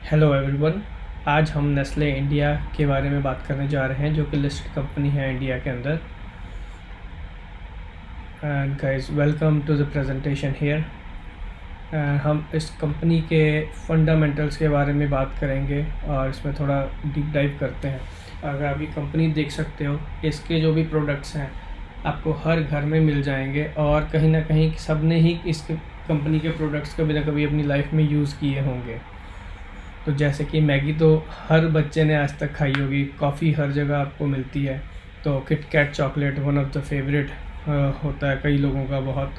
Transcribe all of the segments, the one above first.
Hello everyone. आज हम Nestle India के बारे में बात करने जा रहे हैं, जो कि लिस्टेड कंपनी है इंडिया के अंदर। And guys, welcome to the presentation here. हम इस कंपनी के फंडामेंटल्स के बारे में बात करेंगे और इसमें थोड़ा डीप डाइव करते हैं। अगर आप ये कंपनी देख सकते हो, इसके जो भी प्रोडक्ट्स हैं आपको हर घर में मिल जाएंगे, और कहीं ना कहीं सब ने ही इस कंपनी के प्रोडक्ट्स कभी ना कभी अपनी लाइफ में यूज़ किए होंगे। तो जैसे कि मैगी तो हर बच्चे ने आज तक खाई होगी, कॉफ़ी हर जगह आपको मिलती है। तो KitKat chocolate one of the favourite होता है कई लोगों का बहुत।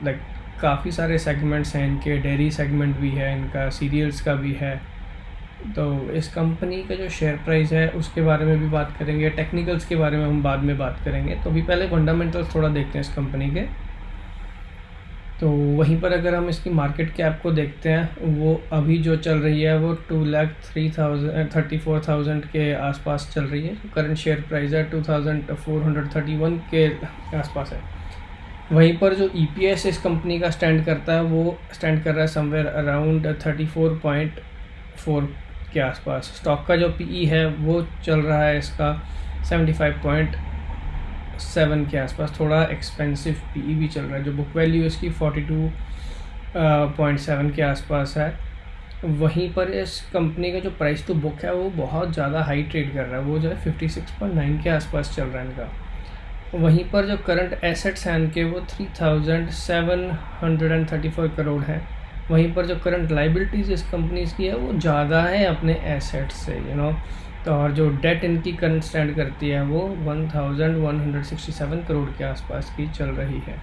लाइक काफ़ी सारे सेगमेंट्स हैं इनके, डेयरी सेगमेंट भी है इनका, सीरियल्स का भी है। तो इस कंपनी का जो शेयर प्राइस है उसके बारे में भी बात करेंगे, टेक्निकल्स के बारे में हम बाद में बात करेंगे। तो अभी पहले फंडामेंटल्स थोड़ा देखते हैं इस कंपनी के। तो वहीं पर अगर हम इसकी मार्केट कैप को देखते हैं, वो अभी जो चल रही है वो 2,34,000 के आसपास चल रही है। करंट शेयर प्राइस है 2,431 के आसपास है। वहीं पर जो EPS इस कंपनी का स्टैंड करता है, वो स्टैंड कर रहा है समवेयर अराउंड 34.4 के आसपास। स्टॉक का जो PE है वो चल रहा है इसका 75.7 के आसपास। थोड़ा एक्सपेंसिव PE भी चल रहा है। जो बुक वैल्यू इसकी 42.7 के आसपास है। वहीं पर इस कंपनी का जो प्राइस टू बुक है वो बहुत ज़्यादा हाई ट्रेड कर रहा है, वो जो है 56.9 के आसपास चल रहा है इनका। वहीं पर जो करंट एसेट्स हैं इनके वो 3,734 करोड़ हैं। वहीं पर जो करंट लाइबिलिटीज़ इस कंपनीज की है वो ज़्यादा है अपने एसेट्स से, तो और जो डेट इनकी करंट स्टैंड करती है वो 1,167 करोड़ के आसपास की चल रही है।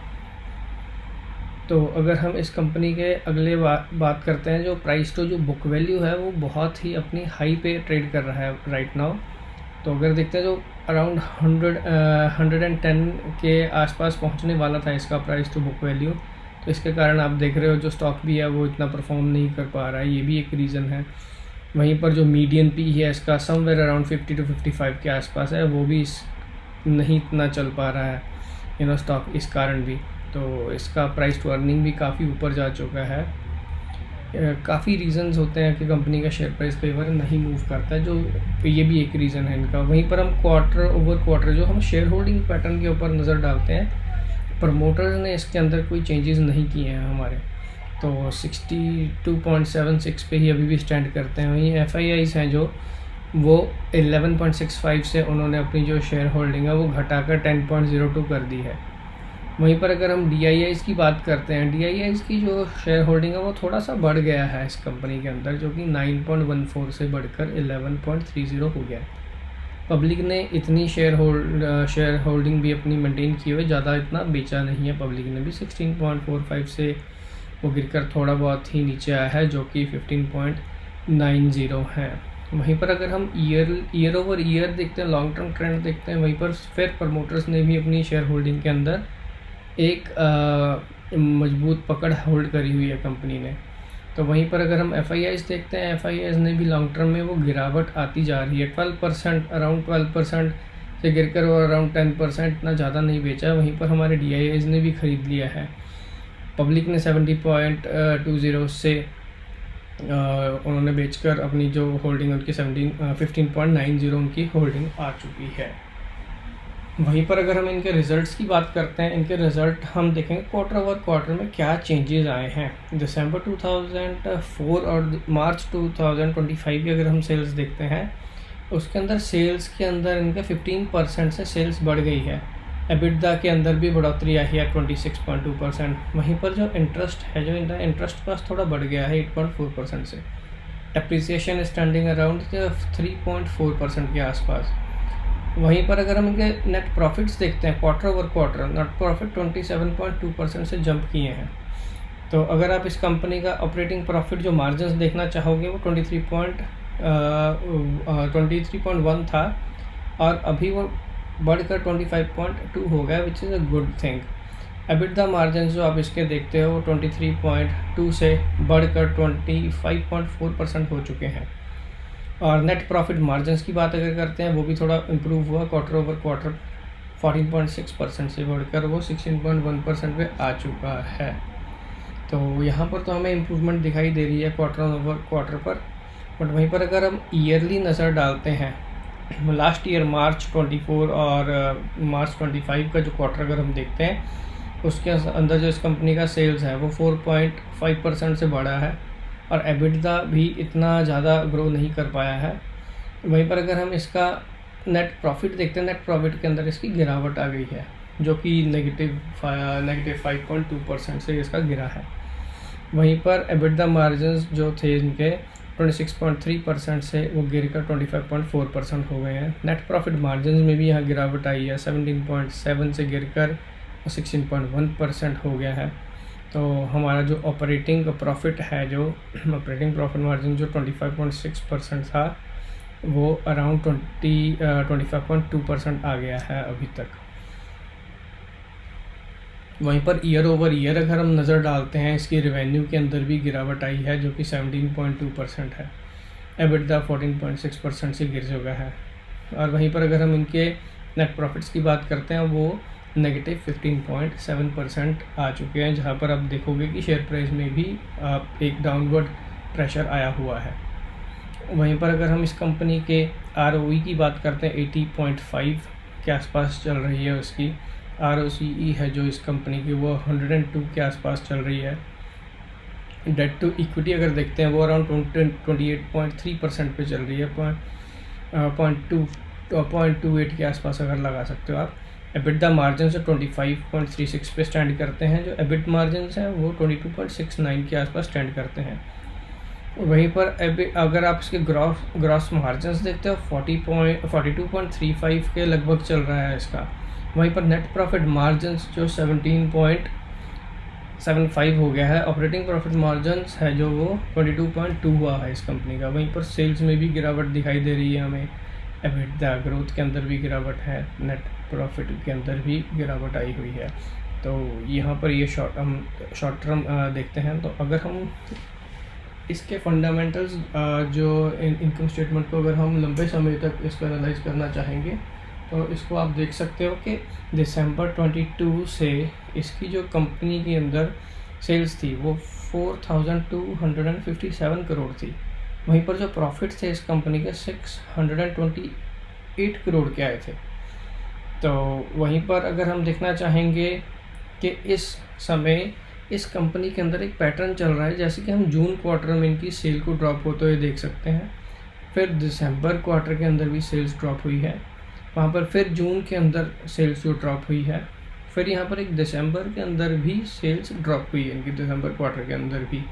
तो अगर हम इस कंपनी के अगले बात करते हैं, जो प्राइस टू जो बुक वैल्यू है वो बहुत ही अपनी हाई पे ट्रेड कर रहा है राइट नाउ। तो अगर देखते हैं, जो अराउंड 110 के आसपास पहुंचने वाला था इसका प्राइस टू बुक वैल्यू। तो इसके कारण आप देख रहे हो जो स्टॉक भी है वो इतना परफॉर्म नहीं कर पा रहा है, ये भी एक रीज़न है। वहीं पर जो मीडियन PE है इसका समवेयर अराउंड 50 to 55 के आसपास है, वो भी नहीं इतना चल पा रहा है स्टॉक इस कारण भी। तो इसका प्राइस टू अर्निंग भी काफ़ी ऊपर जा चुका है। काफ़ी रीज़न्स होते हैं कि कंपनी का शेयर प्राइस कई बार नहीं मूव करता है, जो ये भी एक रीज़न है इनका। वहीं पर हम क्वार्टर ओवर क्वार्टर जो हम शेयर होल्डिंग पैटर्न के ऊपर नज़र डालते हैं, प्रमोटर्स ने इसके अंदर कोई चेंजेस नहीं किए हैं हमारे। तो 62.76 पे ही अभी भी स्टैंड करते हैं। वहीं FIIs हैं जो वो 11.65 से उन्होंने अपनी जो शेयर होल्डिंग है वो घटाकर 10.02 कर दी है। वहीं पर अगर हम DIIs की बात करते हैं, DIIs की जो शेयर होल्डिंग है वो थोड़ा सा बढ़ गया है इस कंपनी के अंदर, जो कि 9.14 से बढ़कर 11.30 हो गया है। पब्लिक ने इतनी शेयर होल्डिंग भी अपनी मेंटेन की हुई, ज़्यादा इतना बेचा नहीं है। पब्लिक ने भी 16.45 से वो गिरकर थोड़ा बहुत ही नीचे आया है, जो कि 15.90 है। वहीं पर अगर हम ईयर ओवर ईयर देखते हैं, लॉन्ग टर्म ट्रेंड देखते हैं, वहीं पर फिर प्रमोटर्स ने भी अपनी शेयर होल्डिंग के अंदर एक मजबूत पकड़ होल्ड करी हुई है कंपनी ने। तो वहीं पर अगर हम FIIs देखते हैं, FIIs ने भी लॉन्ग टर्म में वो गिरावट आती जा रही है। 12%, अराउंड 12% से गिरकर वो अराउंड 10%, इतना ज़्यादा नहीं बेचा है। वहीं पर हमारे DIIs ने भी ख़रीद लिया है। पब्लिक ने 70.20 से उन्होंने बेचकर अपनी जो होल्डिंग उनकी 15.90 उनकी होल्डिंग आ चुकी है। वहीं पर अगर हम इनके रिज़ल्ट्स की बात करते हैं, इनके रिज़ल्ट हम देखेंगे क्वार्टर ओवर क्वार्टर में क्या चेंजेस आए हैं। दिसंबर 2004 और मार्च 2025 की अगर हम सेल्स देखते हैं, उसके अंदर सेल्स के अंदर इनका 15% से सेल्स बढ़ गई है। EBITDA के अंदर भी बढ़ोतरी आई है 26.2%। वहीं पर जो इंटरेस्ट है, जो इनका इंटरेस्ट कॉस्ट थोड़ा बढ़ गया है 8.4% से। डेप्रिसिएशन स्टैंडिंग अराउंड 3.4% के आसपास। वहीं पर अगर हम इनके नेट प्रॉफिट्स देखते हैं, quarter over quarter net profit 27.2% से जंप किए हैं। तो अगर आप इस कंपनी का ऑपरेटिंग प्रॉफिट जो मार्जिन्स देखना चाहोगे, वो 23.1 था, और अभी वो बढ़कर 25.2 हो गया, which is a good thing. EBITDA margins जो आप इसके देखते हो वो 23.2 से बढ़कर 25.4% हो चुके हैं। और नेट प्रॉफिट मार्जिन्स की बात अगर करते हैं, वो भी थोड़ा इम्प्रूव हुआ क्वार्टर ओवर क्वार्टर, 14.6% से बढ़कर वो 16.1% पे आ चुका है। तो यहाँ पर तो हमें इम्प्रूवमेंट दिखाई दे रही है क्वार्टर ओवर क्वार्टर पर, बट वहीं पर अगर हम ईयरली नज़र डालते हैं, लास्ट ईयर मार्च 24 और मार्च 25 का जो क्वार्टर अगर हम देखते हैं, उसके अंदर जो इस कंपनी का सेल्स है वो 4.5% से बढ़ा है और एबिटदा भी इतना ज़्यादा ग्रो नहीं कर पाया है। वहीं पर अगर हम इसका नेट प्रॉफिट देखते हैं, नेट प्रॉफिट के अंदर इसकी गिरावट आ गई है, जो कि नेगेटिव 5.2% से इसका गिरा है। वहीं पर एबिटदा मार्जिन्स जो थे इनके 26.3% से वो गिर कर 25.4% हो गए हैं। नेट प्रॉफिट मार्जिन्स में भी यहाँ गिरावट आई है, 17.7 से गिर कर 16.1% हो गया है। तो हमारा जो ऑपरेटिंग प्रॉफिट है, जो ऑपरेटिंग प्रॉफिट मार्जिन जो 25.6% था, वो अराउंड 25.2% आ गया है अभी तक। वहीं पर ईयर ओवर ईयर अगर हम नज़र डालते हैं, इसकी रेवेन्यू के अंदर भी गिरावट आई है, जो कि 17.2% है। एबिटदा 14.6% से गिर चुका है। और वहीं पर अगर हम इनके नेट प्रॉफिट्स की बात करते हैं, वो नेगेटिव 15.7% आ चुके हैं, जहां पर आप देखोगे कि शेयर प्राइस में भी एक डाउनवर्ड प्रेशर आया हुआ है। वहीं पर अगर हम इस कंपनी के ROE की बात करते हैं, 80.5 के आसपास चल रही है उसकी। ROCE है जो इस कंपनी की, वो 102 के आसपास चल रही है। डेट टू इक्विटी अगर देखते हैं, वो अराउंड 28.3% पे चल रही है, 0.28 के आसपास अगर लगा सकते हो आप। एबिटदा मार्जिन से 25.36 पे स्टैंड करते हैं, जो एबिट मार्जिन हैं वो 22.69 के आसपास स्टैंड करते हैं। वहीं पर अगर आप इसके ग्रॉस मार्जिन देखते हो, 42.35 के लगभग चल रहा है इसका। वहीं पर नेट प्रॉफिट मार्जिन जो 17.75 हो गया है। ऑपरेटिंग प्रॉफिट मार्जिन है जो वो 22.2 हुआ है इस कंपनी का। वहीं पर सेल्स में भी गिरावट दिखाई दे रही है हमें, एबिटदा ग्रोथ के अंदर भी गिरावट है, नेट प्रॉफिट के अंदर भी गिरावट आई हुई है। तो यहाँ पर ये शॉर्ट टर्म देखते हैं, तो अगर हम इसके फंडामेंटल्स जो इनकम स्टेटमेंट को अगर हम लंबे समय तक इसको एनालाइज करना चाहेंगे, तो इसको आप देख सकते हो कि दिसंबर 22 से इसकी जो कंपनी के अंदर सेल्स थी वो 4,257 करोड़ थी। वहीं पर जो प्रॉफिट थे इस कंपनी के 628 करोड़ के आए थे। तो वहीं पर अगर हम देखना चाहेंगे कि इस समय इस कंपनी के अंदर एक पैटर्न चल रहा है, जैसे कि हम जून क्वार्टर में इनकी सेल को ड्रॉप होते हुए देख सकते हैं, फिर दिसंबर क्वार्टर के अंदर भी सेल्स ड्रॉप हुई है, वहाँ पर फिर जून के अंदर सेल्स जो ड्रॉप हुई है, फिर यहाँ पर एक दिसंबर के अंदर भी सेल्स ड्रॉप हुई है इनकी, दिसंबर क्वार्टर के अंदर भी।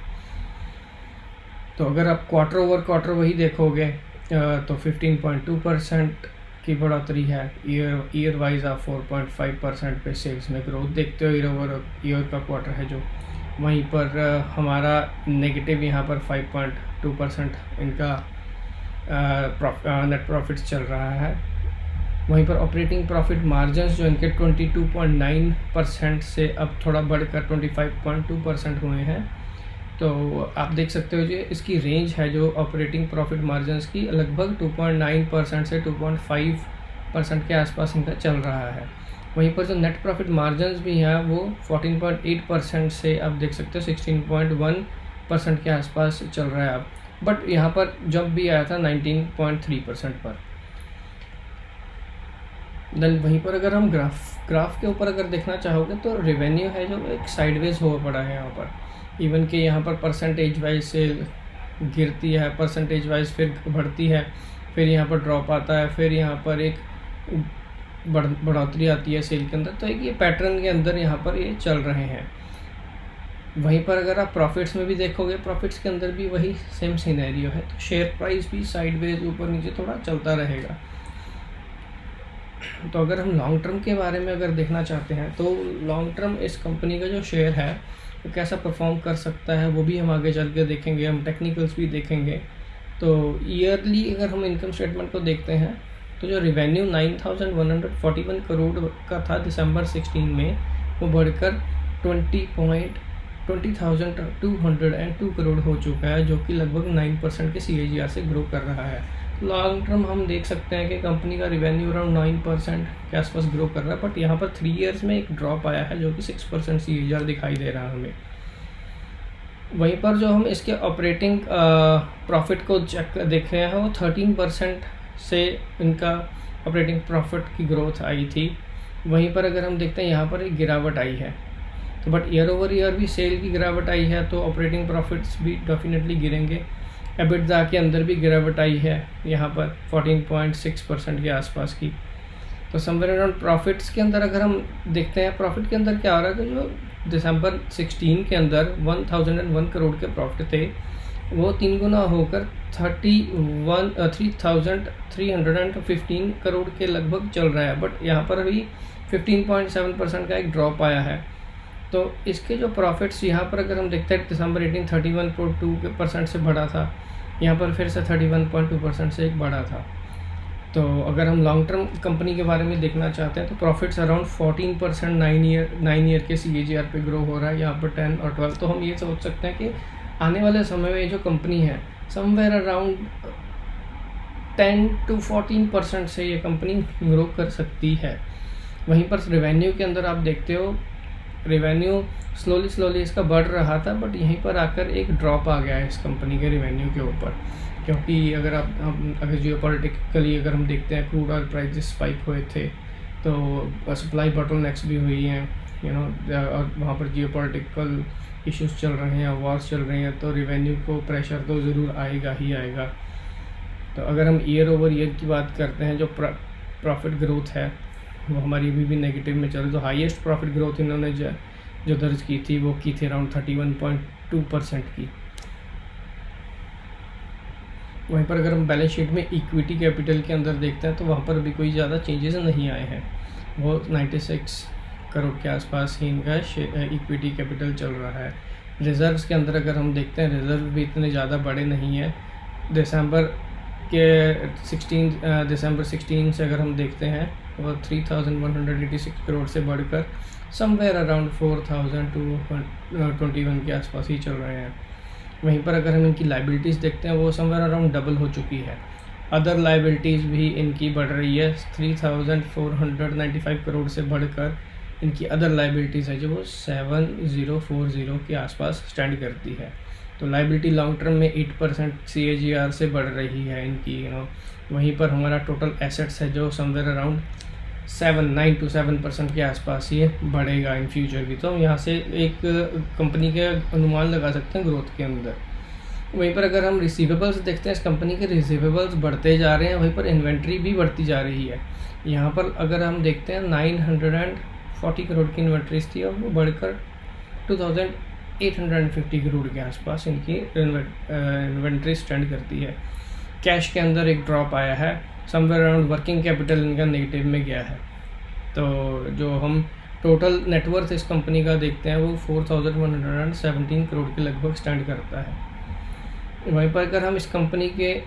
तो अगर आप क्वार्टर ओवर क्वार्टर वही देखोगे तो 15.2% की बढ़ोतरी है। ईयर वाइज आप 4.5% पे सेल्स में ग्रोथ देखते हो, ईयर ओवर ईयर का क्वार्टर है जो। वहीं पर हमारा नेगेटिव यहाँ पर 5.2% इनका नेट प्रॉफिट चल रहा है। वहीं पर ऑपरेटिंग प्रॉफिट मार्जिन्स जो इनके 22.9% से अब थोड़ा बढ़कर 25.2% हुए हैं। तो आप देख सकते हो जी, इसकी रेंज है जो ऑपरेटिंग प्रॉफिट मार्जिन्स की, लगभग 2.9% से 2.5% के आसपास इनका चल रहा है। वहीं पर जो नेट प्रॉफिट मार्जिन्स भी हैं वो 14.8% से आप देख सकते हो 16.1% के आसपास चल रहा है अब, बट यहाँ पर जब भी आया था 19.3% पर। देन वहीं पर अगर हम ग्राफ के ऊपर अगर देखना चाहोगे तो रेवेन्यू है जो एक साइडवेज हो पड़ा है यहाँ पर। इवन कि यहाँ पर परसेंटेज वाइज सेल गिरती है, परसेंटेज वाइज फिर बढ़ती है, फिर यहाँ पर ड्रॉप आता है, फिर यहाँ पर एक बढ़ोतरी आती है सेल के अंदर। तो एक ये पैटर्न के अंदर यहाँ पर ये चल रहे हैं। वहीं पर अगर आप प्रॉफिट्स में भी देखोगे, प्रॉफिट्स के अंदर भी वही सेम सिनेरियो है। तो शेयर प्राइस भी साइडवेज ऊपर नीचे थोड़ा चलता रहेगा। तो अगर हम लॉन्ग टर्म के बारे में अगर देखना चाहते हैं, तो लॉन्ग टर्म इस कंपनी का जो शेयर है वो कैसा परफॉर्म कर सकता है वो भी हम आगे चल के देखेंगे, हम टेक्निकल्स भी देखेंगे। तो ईयरली अगर हम इनकम स्टेटमेंट को देखते हैं, तो जो रिवेन्यू 9,141 करोड़ का था दिसंबर 16 में, वो बढ़कर 20,202 करोड़ हो चुका है, जो कि लगभग 9% के CAGR से ग्रो कर रहा है। लॉन्ग टर्म हम देख सकते हैं कि कंपनी का रिवेन्यू अराउंड 9% के आसपास ग्रो कर रहा है, बट यहाँ पर 3 इयर्स में एक ड्रॉप आया है जो कि 6% CAGR दिखाई दे रहा है हमें। वहीं पर जो हम इसके ऑपरेटिंग प्रॉफिट को चेक देख रहे हैं वो 13% से इनका ऑपरेटिंग प्रॉफिट की ग्रोथ आई थी। वहीं पर अगर हम देखते हैं यहाँ पर एक गिरावट आई है, तो बट ईयर ओवर ईयर भी सेल की गिरावट आई है, तो ऑपरेटिंग प्रॉफिट्स भी डेफिनेटली गिरेंगे। एबिटडा के अंदर भी गिरावट आई है यहाँ पर 14.6% के आसपास की। तो समवेयर अराउंड प्रॉफिट्स के अंदर अगर हम देखते हैं प्रॉफिट के अंदर क्या हो रहा है, तो जो दिसंबर 16 के अंदर 1001 करोड़ के प्रॉफिट थे वो 3 गुना होकर 3315 करोड़ के लगभग चल रहा है। बट यहाँ पर भी 15.7% का एक ड्रॉप आया है। तो इसके जो प्रॉफिट्स यहाँ पर अगर हम देखते हैं दिसंबर 18 31.2% से बढ़ा था, यहाँ पर फिर से 31.2% से एक बढ़ा था। तो अगर हम लॉन्ग टर्म कंपनी के बारे में देखना चाहते हैं तो प्रॉफिट्स अराउंड 14% 9 ईयर के CAGR पे ग्रो हो रहा है, यहाँ पर 10 और 12। तो हम ये सोच सकते हैं कि आने वाले समय में जो कंपनी है समवेयर अराउंड 10 to 14% से ये कंपनी ग्रो कर सकती है। वहीं पर रेवेन्यू के अंदर आप देखते हो रेवेन्यू स्लोली इसका बढ़ रहा था, बट यहीं पर आकर एक ड्रॉप आ गया है इस कंपनी के रेवेन्यू के ऊपर। क्योंकि अगर जियोपॉलिटिकली अगर हम देखते हैं क्रूड ऑयल प्राइसेस स्पाइक हुए थे, तो सप्लाई बॉटलनेक्स भी हुई हैं, और वहाँ पर जियोपॉलिटिकल इश्यूज चल रहे हैं, वॉर्स चल रहे हैं, तो रेवेन्यू को प्रेशर तो ज़रूर आएगा ही आएगा। तो अगर हम ईयर ओवर ईयर की बात करते हैं, जो प्रॉफिट ग्रोथ है वो हमारी अभी भी नेगेटिव में चल रही है। तो हाईएस्ट प्रॉफिट ग्रोथ इन्होंने जो दर्ज की थी वो की थी अराउंड 31.2% की। वहीं पर अगर हम बैलेंस शीट में इक्विटी कैपिटल के अंदर देखते हैं तो वहाँ पर भी कोई ज़्यादा चेंजेस नहीं आए हैं। वो 96 करोड़ के आसपास ही इनका इक्विटी कैपिटल चल रहा है। रिज़र्व्स के अंदर अगर हम देखते हैं रिज़र्व भी इतने ज़्यादा बड़े नहीं हैं। दिसंबर 16 से अगर हम देखते हैं वो 3186 करोड़ से बढ़कर समवेयर अराउंड 4221 के आसपास ही चल रहे हैं। वहीं पर अगर हम इनकी लाइबिलिटीज़ देखते हैं वो समवेयर अराउंड डबल हो चुकी है। अदर लाइबिलिटीज़ भी इनकी बढ़ रही है, 3495 करोड़ से बढ़कर इनकी अदर लाइबिलिटीज़ है जो वो 7040 के आसपास स्टैंड करती है। तो लाइबिलिटी लॉन्ग टर्म में 8% CAGR से बढ़ रही है इनकी। वहीं पर हमारा टोटल एसेट्स है जो समवेयर अराउंड 9 to 7% के आसपास ये बढ़ेगा इन फ्यूचर भी। तो हम यहाँ से एक कंपनी के अनुमान लगा सकते हैं ग्रोथ के अंदर। वहीं पर अगर हम रिसीवेबल्स देखते हैं, इस कंपनी के रिसीवेबल्स बढ़ते जा रहे हैं, वहीं पर इन्वेंट्री भी बढ़ती जा रही है। यहाँ पर अगर हम देखते हैं 940 करोड़ की इन्वेंट्रीज थी और वो बढ़कर 2850 करोड़ के आसपास इनकी इन्वेंट्री स्टैंड करती है। कैश के अंदर एक ड्रॉप आया है, समवेयर अराउंड वर्किंग कैपिटल इनका नेगेटिव में गया है। तो जो हम टोटल नेटवर्थ इस कंपनी का देखते हैं वो 4117 करोड़ के लगभग स्टैंड करता है। वहीं पर अगर हम इस कंपनी के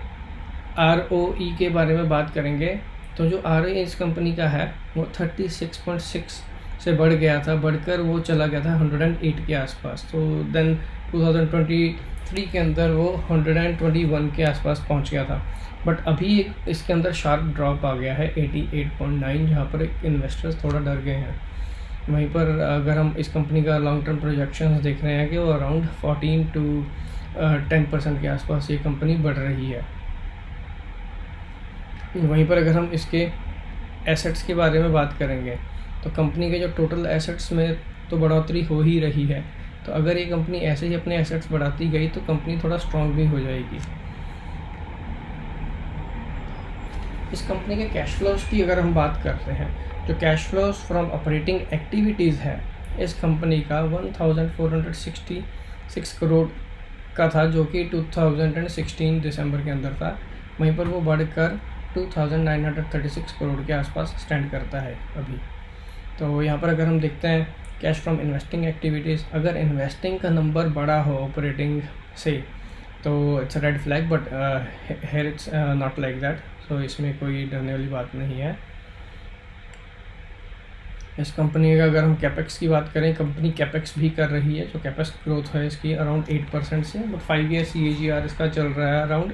ROE के बारे में बात करेंगे तो जो ROE इस कंपनी का है वो 36.6 से बढ़ गया था, बढ़कर वो चला गया था 108 के आसपास। तो देन 2023 के अंदर वो 121 के आसपास पहुंच गया था। बट अभी एक इसके अंदर शार्प ड्रॉप आ गया है 88.9, जहाँ पर एक इन्वेस्टर्स थोड़ा डर गए हैं। वहीं पर अगर हम इस कंपनी का लॉन्ग टर्म प्रोजेक्शंस देख रहे हैं कि वो अराउंड 14 to 10% के आसपास ये कंपनी बढ़ रही है। वहीं पर अगर हम इसके एसेट्स के बारे में बात करेंगे तो कंपनी के जो टोटल एसेट्स में तो बढ़ोतरी हो ही रही है। तो अगर ये कंपनी ऐसे ही अपने एसेट्स बढ़ाती गई तो कंपनी थोड़ा स्ट्रॉन्ग भी हो जाएगी। इस कंपनी के कैश फ्लोज की अगर हम बात करते हैं, जो cash flows from operating activities है इस कंपनी का 1466 करोड़ का था, जो कि 2016 दिसंबर के अंदर था। वहीं पर वो बढ़कर 2936 करोड़ के आसपास स्टैंड करता है अभी। तो यहाँ पर अगर हम देखते हैं कैश फ्रॉम इन्वेस्टिंग एक्टिविटीज़, अगर इन्वेस्टिंग का नंबर बड़ा हो ऑपरेटिंग से तो it's a red flag, but here it's not like that. So इसमें कोई डरने वाली बात नहीं है। इस कंपनी का अगर हम कैपेक्स की बात करें, कंपनी कैपेक्स भी कर रही है। जो कैपेक्स ग्रोथ है इसकी अराउंड 8% से, बट 5 ईयर CAGR इसका चल रहा है अराउंड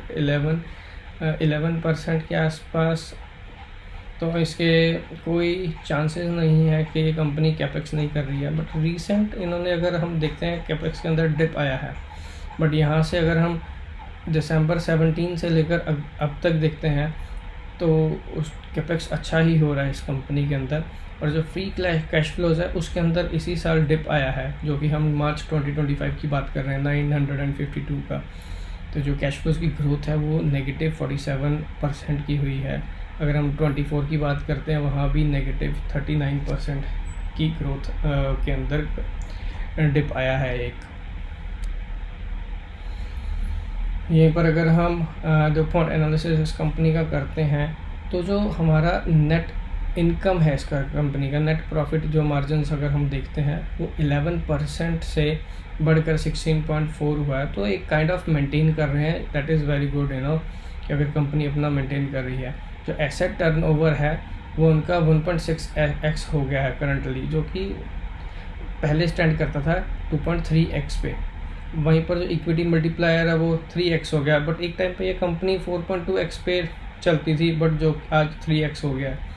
11% के आसपास। तो इसके कोई चांसेस नहीं है कि ये कंपनी कैपेक्स नहीं कर रही है। बट रीसेंट इन्होंने अगर हम देखते हैं कैपेक्स के अंदर डिप आया है, बट यहाँ से अगर हम दिसंबर 17 से लेकर अब तक देखते हैं तो उस कैपेक्स अच्छा ही हो रहा है इस कंपनी के अंदर। और जो फ्री कैश फ्लोज है उसके अंदर इसी साल डिप आया है, जो कि हम मार्च 2025 की बात कर रहे हैं, 952 का। तो जो कैश फ्लोज की ग्रोथ है वो नेगेटिव 47% की हुई है। अगर हम 24 की बात करते हैं वहाँ भी नेगेटिव 39% की ग्रोथ के अंदर डिप आया है एक। यहीं पर अगर हम जो फंड एनालिसिस इस कंपनी का करते हैं तो जो हमारा नेट इनकम है इसका, कंपनी का नेट प्रॉफिट जो मार्जिन्स अगर हम देखते हैं वो 11% से बढ़कर 16.4 हुआ है। तो एक काइंड ऑफ मेंटेन कर रहे हैं, दैट इज़ वेरी गुड कि अगर कंपनी अपना मेंटेन कर रही है। जो एसेट टर्नओवर है वो उनका 1.6x हो गया है करंटली, जो कि पहले स्टैंड करता था 2.3x पे। वहीं पर जो इक्विटी मल्टीप्लायर है वो 3x हो गया, बट एक टाइम पे ये कंपनी 4.2x पे चलती थी, बट जो आज 3x हो गया है।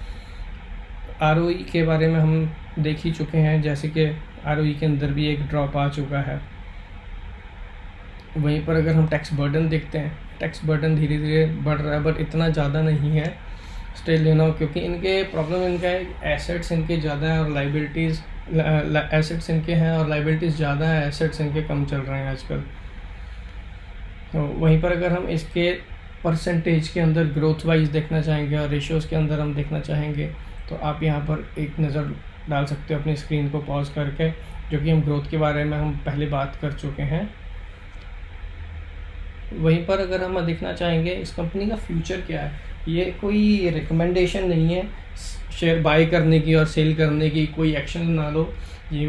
ROE के बारे में हम देख ही चुके हैं, जैसे कि ROE के अंदर भी एक ड्रॉप आ चुका है। वहीं पर अगर हम टैक्स बर्डन देखते हैं, टैक्स बर्डन धीरे धीरे बढ़ रहा है, बट इतना ज़्यादा नहीं है स्टिल क्योंकि इनके प्रॉब्लम इनका है एसेट्स इनके ज़्यादा है और लाइबिलिटीज़ एसेट्स इनके हैं और लाइबिलिटीज़ ज़्यादा है, एसेट्स इनके कम चल रहे हैं आजकल। तो वहीं पर अगर हम इसके परसेंटेज के अंदर ग्रोथ वाइज देखना चाहेंगे और रेशियोज़ के अंदर हम देखना चाहेंगे तो आप यहाँ पर एक नज़र डाल सकते हो अपनी स्क्रीन को पॉज करके, जो कि हम ग्रोथ के बारे में हम पहले बात कर चुके हैं। वहीं पर अगर हम देखना चाहेंगे इस कंपनी का फ्यूचर क्या है, ये कोई रिकमेंडेशन नहीं है शेयर बाय करने की और सेल करने की, कोई एक्शन ना लो। ये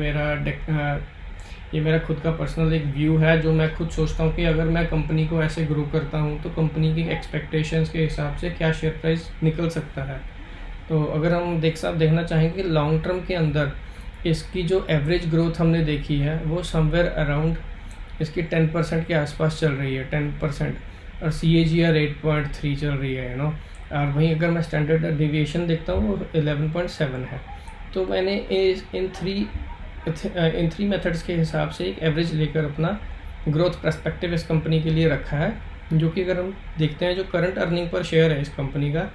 मेरा खुद का पर्सनल एक व्यू है, जो मैं खुद सोचता हूँ कि अगर मैं कंपनी को ऐसे ग्रो करता हूँ तो कंपनी की एक्सपेक्टेशंस के हिसाब से क्या शेयर प्राइस निकल सकता है। तो अगर हम देखना चाहेंगे कि लॉन्ग टर्म के अंदर इसकी जो एवरेज ग्रोथ हमने देखी है वो समवेयर अराउंड इसकी 10% के आसपास चल रही है, 10%, और CAGR 8.3 चल रही है और वहीं अगर मैं स्टैंडर्ड डिविएशन देखता हूँ वो 11.7 है। तो मैंने इन थ्री मेथड्स के हिसाब से एक एवरेज लेकर अपना ग्रोथ पर्सपेक्टिव इस कंपनी के लिए रखा है, जो कि अगर हम देखते हैं जो करंट अर्निंग पर शेयर है इस कंपनी का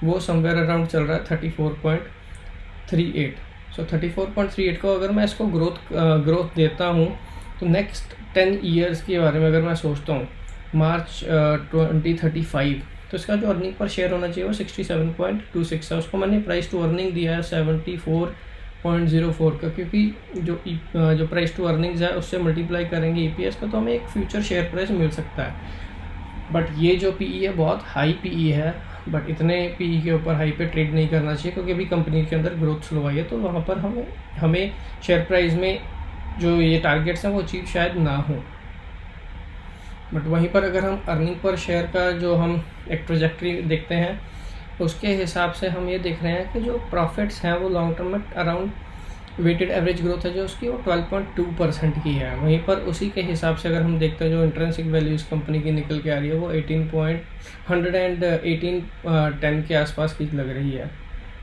वो समवेयर अराउंड चल रहा है 34.38। सो 34.38 को अगर मैं इसको ग्रोथ देता हूँ तो नेक्स्ट 10 ईयर्स के बारे में अगर मैं सोचता हूँ मार्च 2035, तो इसका जो अर्निंग पर शेयर होना चाहिए वो 67.26 है। उसको मैंने प्राइस टू अर्निंग दिया है 74.04 का, क्योंकि जो प्राइस टू अर्निंग्स है उससे मल्टीप्लाई करेंगे EPS का तो हमें एक फ्यूचर शेयर प्राइस मिल सकता है। बट ये जो PE है बहुत हाई PE है, बट इतने PE के ऊपर हाई पे ट्रेड नहीं करना चाहिए, क्योंकि अभी कंपनी के अंदर ग्रोथ स्लो आई है, तो वहाँ पर हमें शेयर प्राइस में जो ये टारगेट्स हैं वो अचीव शायद ना हो। बट वहीं पर अगर हम अर्निंग पर शेयर का जो हम एक ट्रैजेक्टरी देखते हैं उसके हिसाब से हम ये देख रहे हैं कि जो प्रॉफिट्स हैं वो लॉन्ग टर्म में अराउंड वेटेड एवरेज ग्रोथ है जो उसकी वो 12.2% की है। वहीं पर उसी के हिसाब से अगर हम देखते हैं जो इंट्रिंसिक वैल्यू इस कंपनी की निकल के आ रही है वो 118 के आसपास की लग रही है।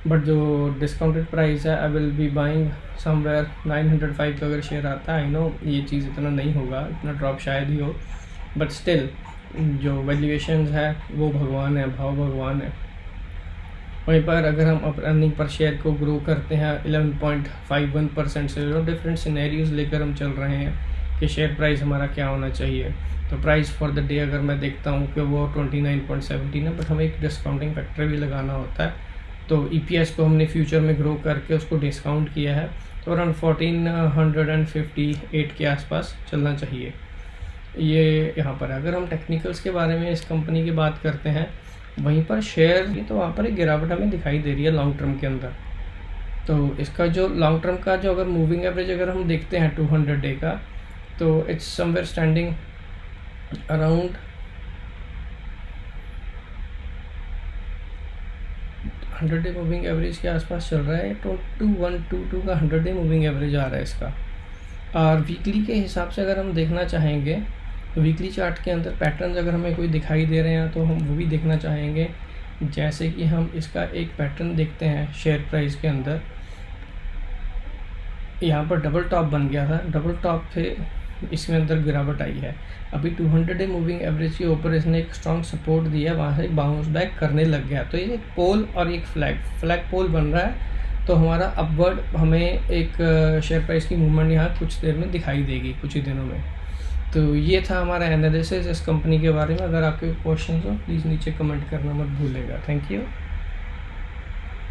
बट जो डिस्काउंटेड प्राइस है I will be buying somewhere 905 का अगर शेयर आता है। आई नो ये चीज़ इतना नहीं होगा, इतना ड्रॉप शायद ही हो, बट स्टिल जो वैल्यूएशंस है वो भगवान है, भाव भगवान है। वहीं पर अगर हम अर्निंग पर शेयर को ग्रो करते हैं 11.51% से, जो डिफरेंट सिनेरियोज लेकर हम चल रहे हैं कि शेयर प्राइस हमारा क्या होना चाहिए। तो प्राइस फॉर द डे अगर मैं देखता हूँ कि वो 29.17 है, बट हमें एक डिस्काउंटिंग फैक्टर भी लगाना होता है। तो EPS को हमने फ्यूचर में ग्रो करके उसको डिस्काउंट किया है, तो अराउंड 1458 के आसपास चलना चाहिए ये यहाँ पर। अगर हम टेक्निकल्स के बारे में इस कंपनी की बात करते हैं वहीं पर शेयर, तो वहाँ पर एक गिरावट हमें दिखाई दे रही है लॉन्ग टर्म के अंदर। तो इसका जो लॉन्ग टर्म का जो अगर मूविंग एवरेज अगर हम देखते हैं 200 डे का, तो it's somewhere standing around 100 day moving average के आसपास चल रहा है। 2122 का 100 डे मूविंग एवरेज आ रहा है इसका। और वीकली के हिसाब से अगर हम देखना चाहेंगे तो वीकली चार्ट के अंदर पैटर्न्स अगर हमें कोई दिखाई दे रहे हैं तो हम वो भी देखना चाहेंगे। जैसे कि हम इसका एक पैटर्न देखते हैं शेयर प्राइस के अंदर, यहाँ पर डबल टॉप बन गया था, डबल टॉप पे इसके अंदर गिरावट आई है। अभी 200 डे मूविंग एवरेज के ऊपर इसने एक स्ट्रॉन्ग सपोर्ट दिया, वहाँ से बाउंस बैक करने लग गया। तो ये एक पोल और एक फ्लैग पोल बन रहा है, तो हमारा अपवर्ड हमें एक शेयर प्राइस की मूवमेंट यहाँ कुछ देर में दिखाई देगी, कुछ ही दिनों में। तो ये था हमारा एनालिसिस इस कंपनी के बारे में। अगर आपके क्वेश्चन हो प्लीज़ नीचे कमेंट करना मत भूलेगा। Thank you.